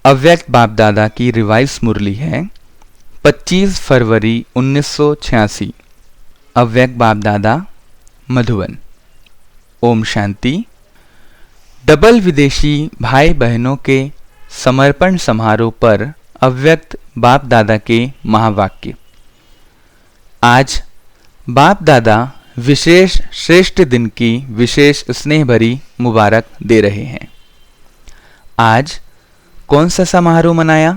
अव्यक्त बाप दादा की रिवाइज मुरली है 25 फरवरी 1986। अव्यक्त बाप दादा मधुबन। ओम शांति। डबल विदेशी भाई बहनों के समर्पण समारोह पर अव्यक्त बाप दादा के महावाक्य। आज बाप दादा विशेष श्रेष्ठ दिन की विशेष स्नेह भरी मुबारक दे रहे हैं। आज कौन सा समारोह मनाया?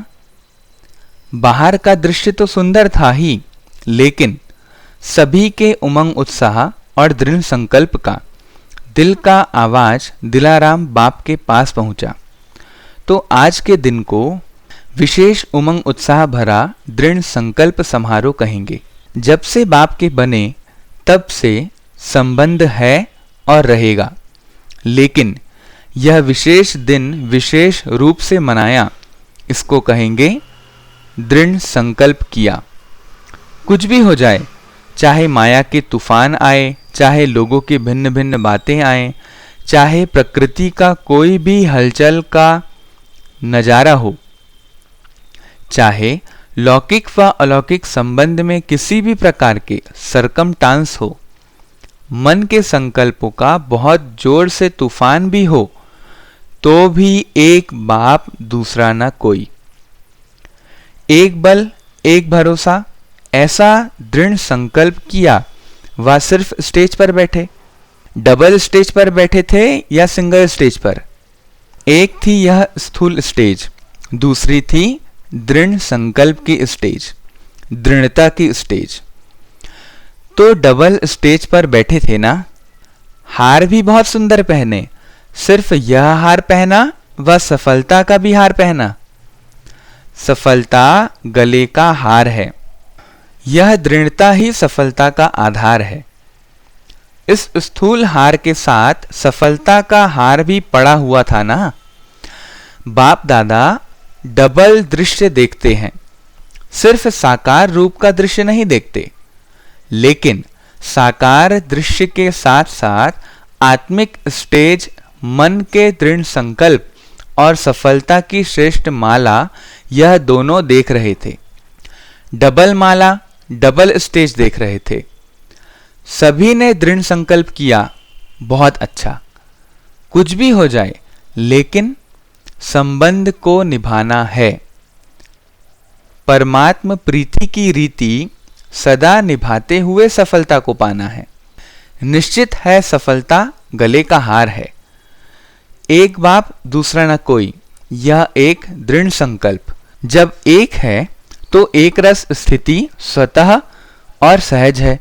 बाहर का दृश्य तो सुंदर था ही, लेकिन सभी के उमंग उत्साह और दृढ़ संकल्प का दिल का आवाज दिलाराम बाप के पास पहुंचा। तो आज के दिन को विशेष उमंग उत्साह भरा दृढ़ संकल्प समारोह कहेंगे। जब से बाप के बने तब से संबंध है और रहेगा, लेकिन यह विशेष दिन विशेष रूप से मनाया, इसको कहेंगे दृढ़ संकल्प किया। कुछ भी हो जाए, चाहे माया के तूफान आए, चाहे लोगों की भिन्न भिन्न बातें आए, चाहे प्रकृति का कोई भी हलचल का नजारा हो, चाहे लौकिक व अलौकिक संबंध में किसी भी प्रकार के सरकमटांस हो, मन के संकल्पों का बहुत जोर से तूफान भी हो, तो भी एक बाप दूसरा न कोई, एक बल एक भरोसा, ऐसा दृढ़ संकल्प किया। वह सिर्फ स्टेज पर बैठे, डबल स्टेज पर बैठे थे या सिंगल स्टेज पर? एक थी यह स्थूल स्टेज, दूसरी थी दृढ़ संकल्प की स्टेज, दृढ़ता की स्टेज। तो डबल स्टेज पर बैठे थे ना। हार भी बहुत सुंदर पहने, सिर्फ यह हार पहना व सफलता का भी हार पहना। सफलता गले का हार है, यह दृढ़ता ही सफलता का आधार है। इस स्थूल हार के साथ सफलता का हार भी पड़ा हुआ था ना। बाप दादा डबल दृश्य देखते हैं, सिर्फ साकार रूप का दृश्य नहीं देखते, लेकिन साकार दृश्य के साथ साथ आत्मिक स्टेज, मन के दृढ़ संकल्प और सफलता की श्रेष्ठ माला, यह दोनों देख रहे थे। डबल माला, डबल स्टेज देख रहे थे। सभी ने दृढ़ संकल्प किया, बहुत अच्छा। कुछ भी हो जाए, लेकिन संबंध को निभाना है। परमात्म प्रीति की रीति सदा निभाते हुए सफलता को पाना है। निश्चित है सफलता गले का हार है। एक बाप दूसरा न कोई, यह एक दृढ़ संकल्प। जब एक है तो एक रस स्थिति स्वतः और सहज है।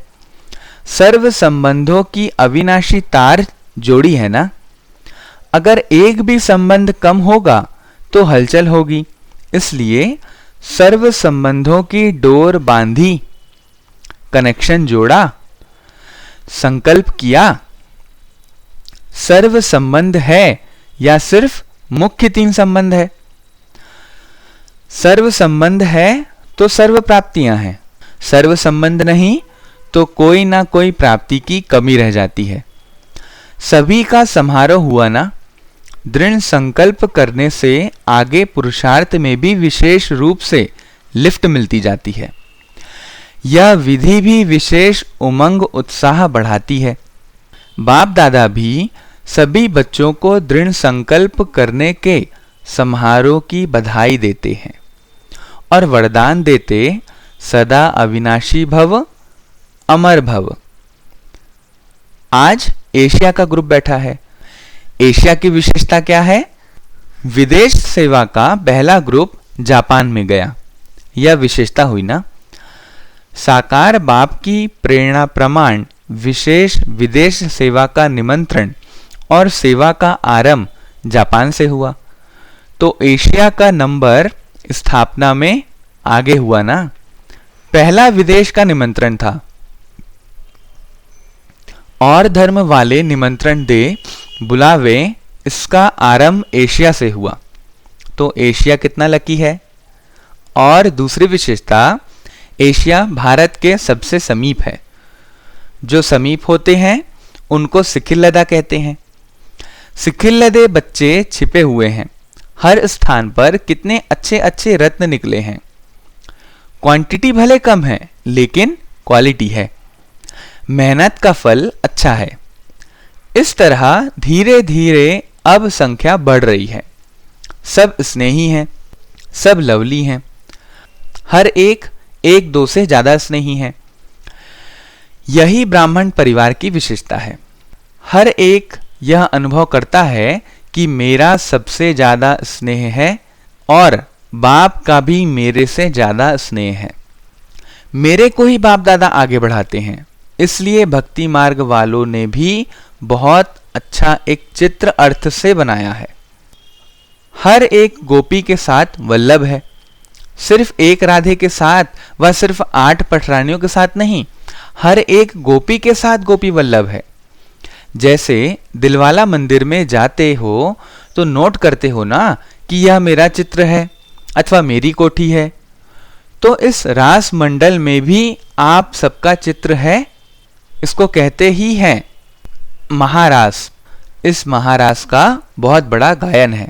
सर्व संबंधों की अविनाशी तार जोड़ी है ना। अगर एक भी संबंध कम होगा तो हलचल होगी, इसलिए सर्व संबंधों की डोर बांधी, कनेक्शन जोड़ा, संकल्प किया। सर्व संबंध है या सिर्फ मुख्य 3 संबंध है? सर्व संबंध है तो सर्व प्राप्तियां हैं, सर्व संबंध नहीं तो कोई ना कोई प्राप्ति की कमी रह जाती है। सभी का समारोह हुआ ना। दृढ़ संकल्प करने से आगे पुरुषार्थ में भी विशेष रूप से लिफ्ट मिलती जाती है। यह विधि भी विशेष उमंग उत्साह बढ़ाती है। बाप दादा भी सभी बच्चों को दृढ़ संकल्प करने के समारोह की बधाई देते हैं और वरदान देते, सदा अविनाशी भव, अमर भव। आज एशिया का ग्रुप बैठा है। एशिया की विशेषता क्या है? विदेश सेवा का पहला ग्रुप जापान में गया, यह विशेषता हुई ना। साकार बाप की प्रेरणा प्रमाण विशेष विदेश सेवा का निमंत्रण और सेवा का आरंभ जापान से हुआ। तो एशिया का नंबर स्थापना में आगे हुआ ना। पहला विदेश का निमंत्रण था। और धर्म वाले निमंत्रण दे बुलावे, इसका आरंभ एशिया से हुआ। तो एशिया कितना लकी है। और दूसरी विशेषता, एशिया भारत के सबसे समीप है। जो समीप होते हैं उनको सिखिल लदा कहते हैं। सिखिल लदे बच्चे छिपे हुए हैं हर स्थान पर कितने अच्छे अच्छे रत्न निकले हैं। क्वांटिटी भले कम है लेकिन क्वालिटी है। मेहनत का फल अच्छा है। इस तरह धीरे धीरे अब संख्या बढ़ रही है। सब स्नेही हैं, सब लवली हैं, हर एक एक दो से ज्यादा स्नेही है। यही ब्राह्मण परिवार की विशेषता है। हर एक यह अनुभव करता है कि मेरा सबसे ज्यादा स्नेह है और बाप का भी मेरे से ज्यादा स्नेह है। मेरे को ही बाप दादा आगे बढ़ाते हैं। इसलिए भक्ति मार्ग वालों ने भी बहुत अच्छा एक चित्र अर्थ से बनाया है। हर एक गोपी के साथ वल्लभ है। सिर्फ एक राधे के साथ व सिर्फ 8 पटरानियों के साथ नहीं, हर एक गोपी के साथ गोपी वल्लभ है। जैसे दिलवाला मंदिर में जाते हो तो नोट करते हो ना कि यह मेरा चित्र है अथवा मेरी कोठी है, तो इस रास मंडल में भी आप सबका चित्र है। इसको कहते ही हैं महारास। इस महारास का बहुत बड़ा गायन है।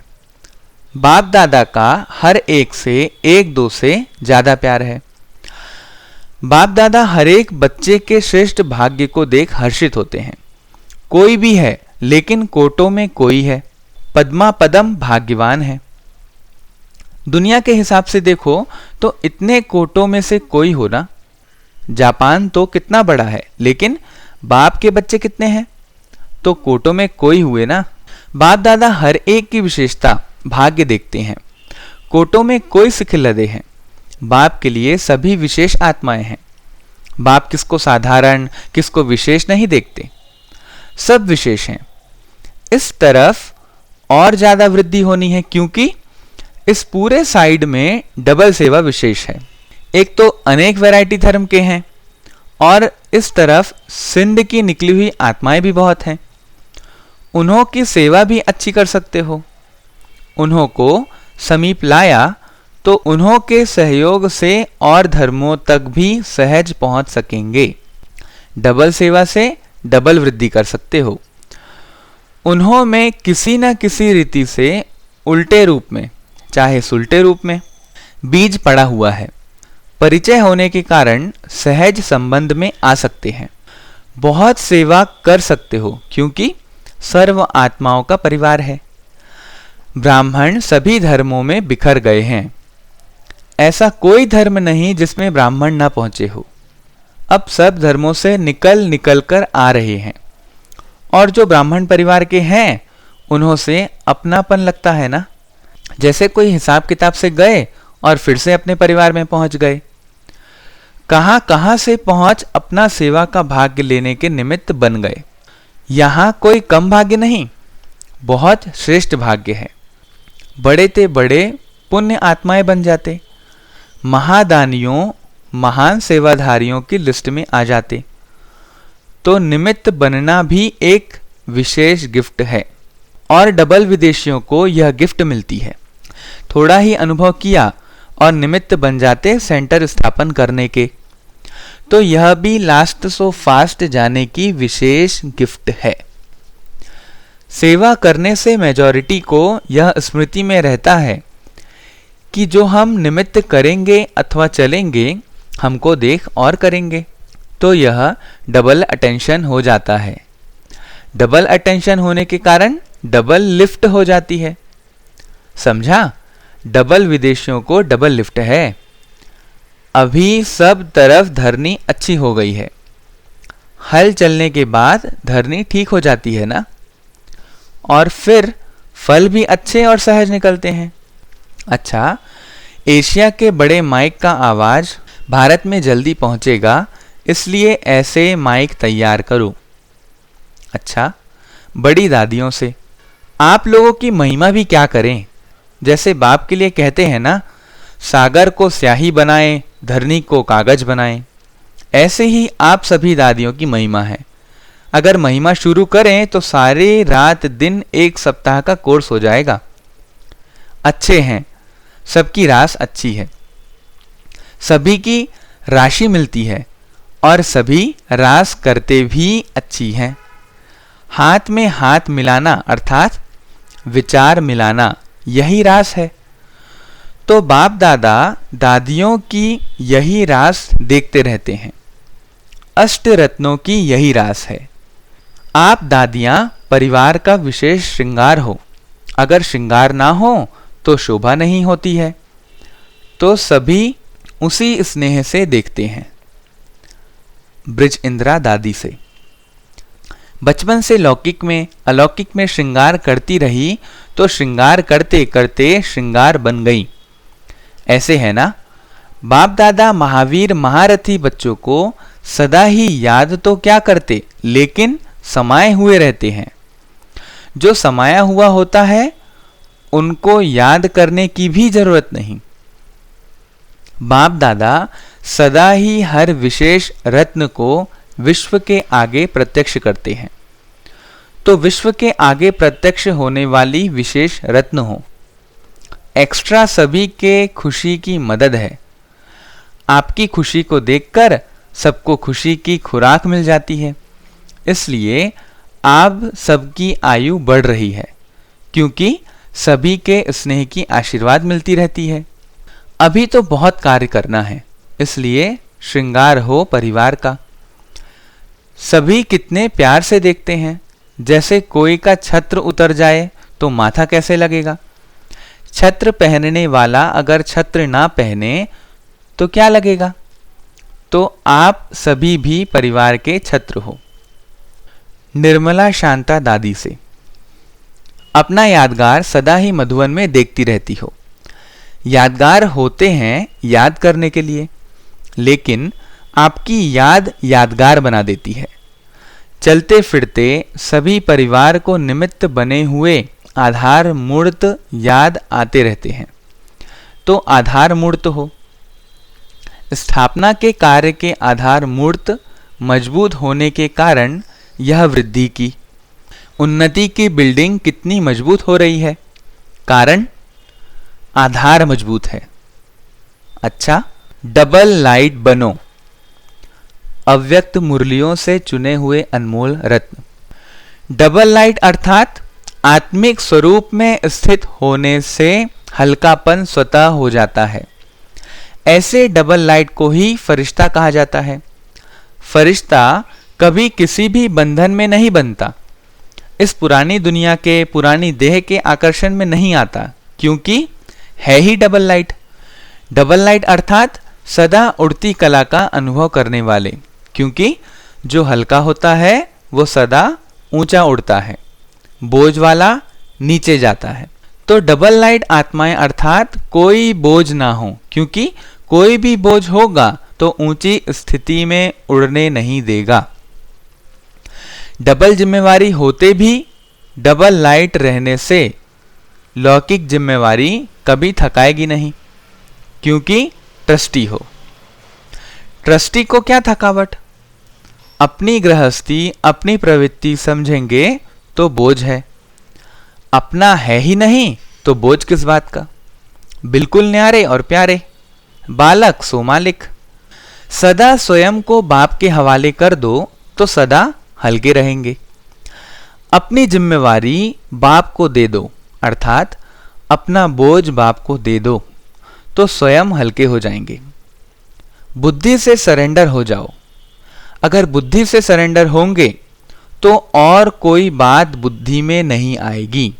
बाप दादा का हर एक से एक दो से ज्यादा प्यार है। बाप दादा हर एक बच्चे के श्रेष्ठ भाग्य को देख हर्षित होते हैं। कोई भी है लेकिन कोटों में कोई है। पद्मा पदम भाग्यवान है। दुनिया के हिसाब से देखो तो इतने कोटों में से कोई हो ना। जापान तो कितना बड़ा है लेकिन बाप के बच्चे कितने हैं, तो कोटों में कोई हुए ना। बाप दादा हर एक की विशेषता भाग्य देखते हैं। कोटों में कोई सिखिलदे हैं। बाप के लिए सभी विशेष आत्माएं हैं। बाप किसको साधारण किसको विशेष नहीं देखते, सब विशेष हैं। इस तरफ और ज्यादा वृद्धि होनी है क्योंकि इस पूरे साइड में डबल सेवा विशेष है। एक तो अनेक वैरायटी धर्म के हैं और इस तरफ सिंध की निकली हुई आत्माएं भी बहुत हैं। उन्हों की सेवा भी अच्छी कर सकते हो। उन्हों को समीप लाया तो उन्हों के सहयोग से और धर्मों तक भी सहज पहुंच सकेंगे। डबल सेवा से डबल वृद्धि कर सकते हो। उन्हों में किसी न किसी रीति से उल्टे रूप में चाहे सुलटे रूप में बीज पड़ा हुआ है। परिचय होने के कारण सहज संबंध में आ सकते हैं। बहुत सेवा कर सकते हो क्योंकि सर्व आत्माओं का परिवार है। ब्राह्मण सभी धर्मों में बिखर गए हैं। ऐसा कोई धर्म नहीं जिसमें ब्राह्मण न पहुंचे हो। अब सब धर्मों से निकल कर आ रहे हैं और जो ब्राह्मण परिवार के हैं उन्हों से अपनापन लगता है ना। जैसे कोई हिसाब किताब से गए और फिर से अपने परिवार में पहुंच गए। कहां कहां से पहुंच अपना सेवा का भाग्य लेने के निमित्त बन गए। यहां कोई कम भाग्य नहीं, बहुत श्रेष्ठ भाग्य है। बड़े ते बड़े पुण्य आत्माएं बन जाते, महादानियों महान सेवाधारियों की लिस्ट में आ जाते। तो निमित्त बनना भी एक विशेष गिफ्ट है और डबल विदेशियों को यह गिफ्ट मिलती है। थोड़ा ही अनुभव किया और निमित्त बन जाते सेंटर स्थापन करने के। तो यह भी लास्ट सो फास्ट जाने की विशेष गिफ्ट है। सेवा करने से मेजॉरिटी को यह स्मृति में रहता है कि जो हम निमित्त करेंगे अथवा चलेंगे हमको देख और करेंगे, तो यह डबल अटेंशन हो जाता है। डबल अटेंशन होने के कारण डबल लिफ्ट हो जाती है। समझा? डबल विदेशियों को डबल लिफ्ट है। अभी सब तरफ धरनी अच्छी हो गई है। हल चलने के बाद धरनी ठीक हो जाती है ना, और फिर फल भी अच्छे और सहज निकलते हैं। अच्छा, एशिया के बड़े माइक का आवाज भारत में जल्दी पहुंचेगा, इसलिए ऐसे माइक तैयार करो। अच्छा, बड़ी दादियों से आप लोगों की महिमा भी क्या करें। जैसे बाप के लिए कहते हैं ना, सागर को स्याही बनाएं, धरनी को कागज बनाएं, ऐसे ही आप सभी दादियों की महिमा है। अगर महिमा शुरू करें तो सारे रात दिन एक सप्ताह का कोर्स हो जाएगा। अच्छे हैं, सबकी रास अच्छी है, सभी की राशि मिलती है और सभी रास करते भी अच्छी हैं। हाथ में हाथ मिलाना अर्थात विचार मिलाना यही रास है। तो बाप दादा दादियों की यही रास देखते रहते हैं। अष्ट रत्नों की यही रास है। आप दादियां परिवार का विशेष श्रृंगार हो। अगर श्रृंगार ना हो तो शोभा नहीं होती है। तो सभी उसी स्नेह से देखते हैं। ब्रिज इंदिरा दादी से। बचपन से लौकिक में अलौकिक में श्रृंगार करती रही तो श्रृंगार करते करते श्रृंगार बन गई। ऐसे है ना, बाप दादा महावीर महारथी बच्चों को सदा ही याद तो क्या करते, लेकिन समाये हुए रहते हैं। जो समाया हुआ होता है उनको याद करने की भी जरूरत नहीं। बाप दादा सदा ही हर विशेष रत्न को विश्व के आगे प्रत्यक्ष करते हैं। तो विश्व के आगे प्रत्यक्ष होने वाली विशेष रत्न हो। एक्स्ट्रा सभी के खुशी की मदद है। आपकी खुशी को देखकर सबको खुशी की खुराक मिल जाती है। इसलिए आप सबकी आयु बढ़ रही है, क्योंकि सभी के स्नेह की आशीर्वाद मिलती रहती है। अभी तो बहुत कार्य करना है, इसलिए श्रृंगार हो परिवार का। सभी कितने प्यार से देखते हैं। जैसे कोई का छत्र उतर जाए तो माथा कैसे लगेगा। छत्र पहनने वाला अगर छत्र ना पहने तो क्या लगेगा। तो आप सभी भी परिवार के छत्र हो। निर्मला शांता दादी से। अपना यादगार सदा ही मधुवन में देखती रहती हो। यादगार होते हैं याद करने के लिए, लेकिन आपकी याद यादगार बना देती है। चलते फिरते सभी परिवार को निमित्त बने हुए आधार मूर्त याद आते रहते हैं। तो आधार मूर्त हो। स्थापना के कार्य के आधार मूर्त मजबूत होने के कारण यह वृद्धि की उन्नति की बिल्डिंग कितनी मजबूत हो रही है। कारण आधार मजबूत है। अच्छा, डबल लाइट बनो। अव्यक्त मुरलियों से चुने हुए अनमोल रत्न। डबल लाइट अर्थात आत्मिक स्वरूप में स्थित होने से हल्कापन स्वतः हो जाता है। ऐसे डबल लाइट को ही फरिश्ता कहा जाता है। फरिश्ता कभी किसी भी बंधन में नहीं बनता। इस पुरानी दुनिया के पुरानी देह के आकर्षण में नहीं आता, क्योंकि है ही डबल लाइट। डबल लाइट अर्थात सदा उड़ती कला का अनुभव करने वाले, क्योंकि जो हल्का होता है वो सदा ऊंचा उड़ता है, बोझ वाला नीचे जाता है। तो डबल लाइट आत्माएं अर्थात कोई बोझ ना हो, क्योंकि कोई भी बोझ होगा तो ऊंची स्थिति में उड़ने नहीं देगा। डबल जिम्मेवारी होते भी डबल लाइट रहने से लौकिक जिम्मेवारी कभी थकाएगी नहीं, क्योंकि ट्रस्टी हो। ट्रस्टी को क्या थकावट। अपनी गृहस्थी अपनी प्रवृत्ति समझेंगे तो बोझ है। अपना है ही नहीं तो बोझ किस बात का। बिल्कुल न्यारे और प्यारे, बालक सो मालिक। सदा स्वयं को बाप के हवाले कर दो तो सदा हल्के रहेंगे। अपनी जिम्मेवारी बाप को दे दो, अर्थात अपना बोझ बाप को दे दो, तो स्वयं हल्के हो जाएंगे। बुद्धि से सरेंडर हो जाओ। अगर बुद्धि से सरेंडर होंगे तो और कोई बात बुद्धि में नहीं आएगी।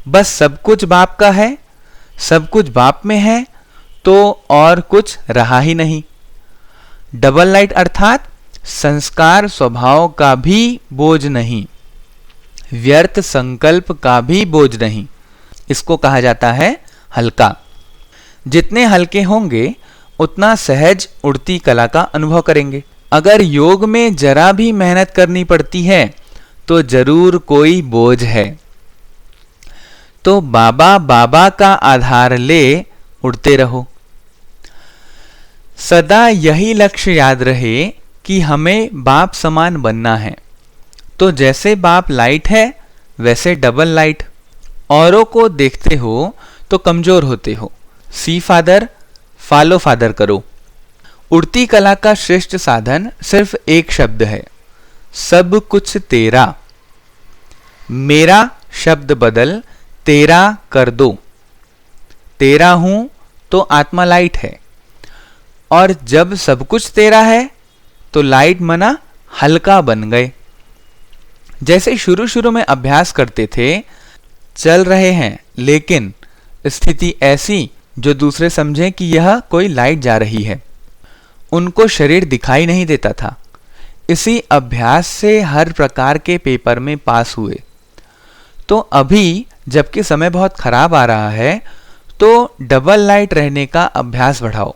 बस सब कुछ बाप का है, सब कुछ बाप में है, तो और कुछ रहा ही नहीं। डबल लाइट अर्थात संस्कार स्वभाव का भी बोझ नहीं, व्यर्थ संकल्प का भी बोझ नहीं। इसको कहा जाता है हल्का। जितने हल्के होंगे उतना सहज उड़ती कला का अनुभव करेंगे। अगर योग में जरा भी मेहनत करनी पड़ती है तो जरूर कोई बोझ है। तो बाबा बाबा का आधार ले उड़ते रहो। सदा यही लक्ष्य याद रहे कि हमें बाप समान बनना है। तो जैसे बाप लाइट है वैसे डबल लाइट। औरों को देखते हो तो कमजोर होते हो। सी फादर फॉलो फादर करो। उड़ती कला का श्रेष्ठ साधन सिर्फ एक शब्द है, सब कुछ तेरा। मेरा शब्द बदल तेरा कर दो। तेरा हूं तो आत्मा लाइट है, और जब सब कुछ तेरा है तो लाइट मना हल्का बन गए। जैसे शुरू शुरू में अभ्यास करते थे, चल रहे हैं लेकिन स्थिति ऐसी जो दूसरे समझें कि यह कोई लाइट जा रही है। उनको शरीर दिखाई नहीं देता था। इसी अभ्यास से हर प्रकार के पेपर में पास हुए। तो अभी जबकि समय बहुत खराब आ रहा है, तो डबल लाइट रहने का अभ्यास बढ़ाओ।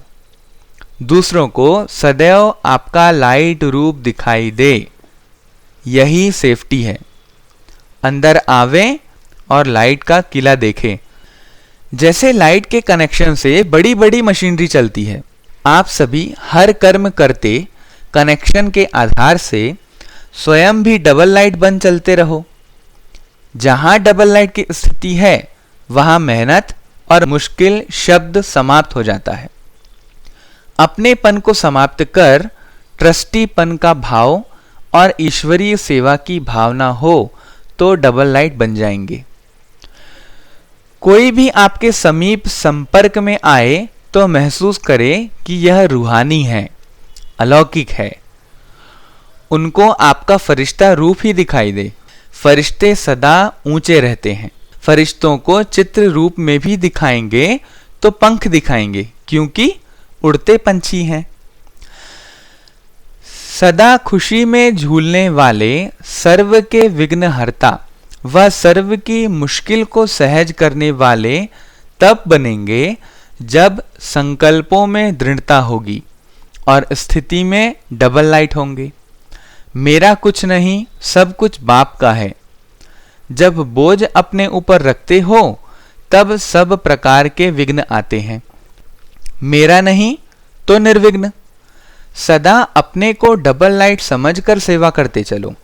दूसरों को सदैव आपका लाइट रूप दिखाई दे, यही सेफ्टी है। अंदर आवे और लाइट का किला देखें। जैसे लाइट के कनेक्शन से बड़ी बड़ी मशीनरी चलती है, आप सभी हर कर्म करते कनेक्शन के आधार से स्वयं भी डबल लाइट बन चलते रहो। जहां डबल लाइट की स्थिति है, वहां मेहनत और मुश्किल शब्द समाप्त हो जाता है। अपनेपन को समाप्त कर ट्रस्टीपन का भाव और ईश्वरीय सेवा की भावना हो तो डबल लाइट बन जाएंगे। कोई भी आपके समीप संपर्क में आए तो महसूस करे कि यह रूहानी है, अलौकिक है। उनको आपका फरिश्ता रूप ही दिखाई दे। फरिश्ते सदा ऊंचे रहते हैं। फरिश्तों को चित्र रूप में भी दिखाएंगे तो पंख दिखाएंगे, क्योंकि उड़ते पंछी हैं। सदा खुशी में झूलने वाले सर्व के विघ्नहर्ता व सर्व की मुश्किल को सहज करने वाले तब बनेंगे जब संकल्पों में दृढ़ता होगी और स्थिति में डबल लाइट होंगे। मेरा कुछ नहीं, सब कुछ बाप का है। जब बोझ अपने ऊपर रखते हो तब सब प्रकार के विघ्न आते हैं। मेरा नहीं तो निर्विघ्न। सदा अपने को डबल लाइट समझकर सेवा करते चलो।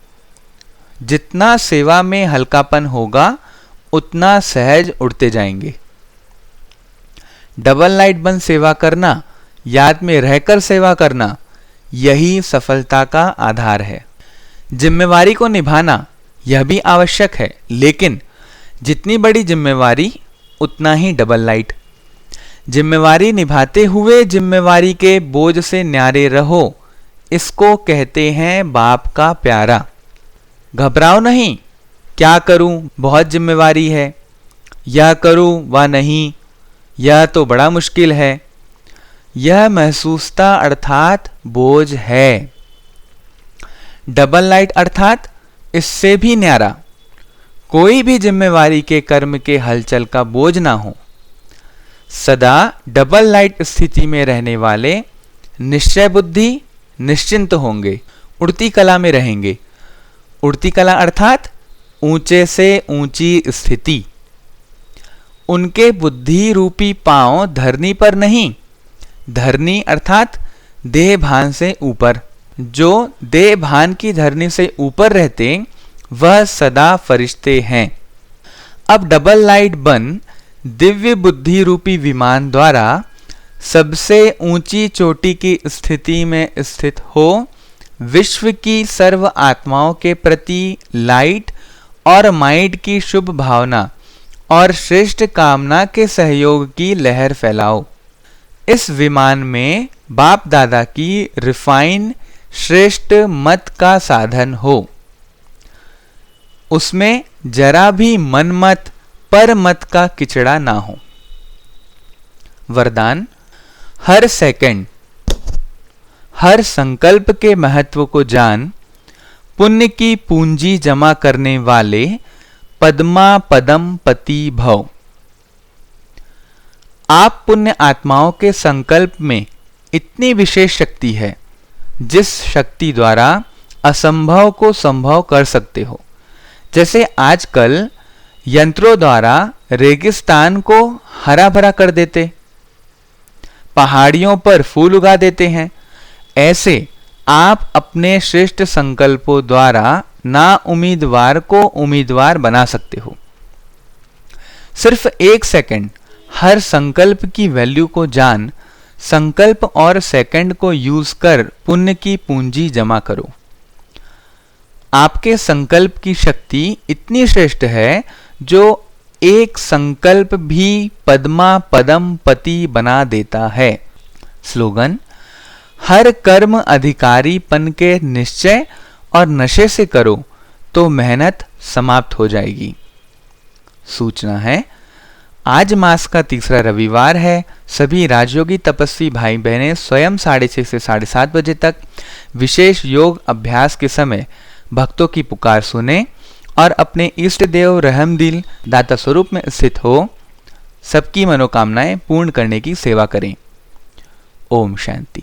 जितना सेवा में हल्कापन होगा उतना सहज उड़ते जाएंगे। डबल लाइट बन सेवा करना, याद में रहकर सेवा करना, यही सफलता का आधार है। जिम्मेवारी को निभाना यह भी आवश्यक है, लेकिन जितनी बड़ी जिम्मेवारी उतना ही डबल लाइट। जिम्मेवारी निभाते हुए जिम्मेवारी के बोझ से न्यारे रहो, इसको कहते हैं बाप का प्यारा। घबराओ नहीं, क्या करूं, बहुत जिम्मेवारी है, यह करूं व नहीं, यह तो बड़ा मुश्किल है। यह महसूसता अर्थात बोझ है। डबल लाइट अर्थात इससे भी न्यारा। कोई भी जिम्मेवारी के कर्म के हलचल का बोझ ना हो। सदा डबल लाइट स्थिति में रहने वाले निश्चय बुद्धि निश्चिंत होंगे, उड़ती कला में रहेंगे। उड़ती कला अर्थात ऊंचे से ऊंची स्थिति। उनके बुद्धि रूपी पांव धरनी पर नहीं, धरनी अर्थात देह भान से ऊपर। जो देह भान की धरनी से ऊपर रहते वह सदा फरिश्ते हैं। अब डबल लाइट बन दिव्य बुद्धि रूपी विमान द्वारा सबसे ऊंची चोटी की स्थिति में स्थित हो विश्व की सर्व आत्माओं के प्रति लाइट और माइंड की शुभ भावना और श्रेष्ठ कामना के सहयोग की लहर फैलाओ। इस विमान में बाप दादा की रिफाइन श्रेष्ठ मत का साधन हो। उसमें जरा भी मन मत पर मत का किचड़ा ना हो। वरदान: हर सेकंड हर संकल्प के महत्व को जान पुण्य की पूंजी जमा करने वाले पद्मा पदम पति भव। आप पुण्य आत्माओं के संकल्प में इतनी विशेष शक्ति है जिस शक्ति द्वारा असंभव को संभव कर सकते हो। जैसे आजकल यंत्रों द्वारा रेगिस्तान को हरा भरा कर देते, पहाड़ियों पर फूल उगा देते हैं, ऐसे आप अपने श्रेष्ठ संकल्पों द्वारा ना उम्मीदवार को उम्मीदवार बना सकते हो। सिर्फ एक सेकंड हर संकल्प की वैल्यू को जान, संकल्प और सेकंड को यूज कर पुण्य की पूंजी जमा करो। आपके संकल्प की शक्ति इतनी श्रेष्ठ है जो एक संकल्प भी पद्मा पदम पति बना देता है। स्लोगन: हर कर्म अधिकारीपन के निश्चय और नशे से करो तो मेहनत समाप्त हो जाएगी। सूचना है, आज मास का तीसरा रविवार है। सभी राजयोगी तपस्वी भाई बहनें स्वयं 6:30 से 7:30 बजे तक विशेष योग अभ्यास के समय भक्तों की पुकार सुने और अपने इष्ट देव रहमदिल दाता स्वरूप में स्थित हो सबकी मनोकामनाएं पूर्ण करने की सेवा करें। ओम शांति।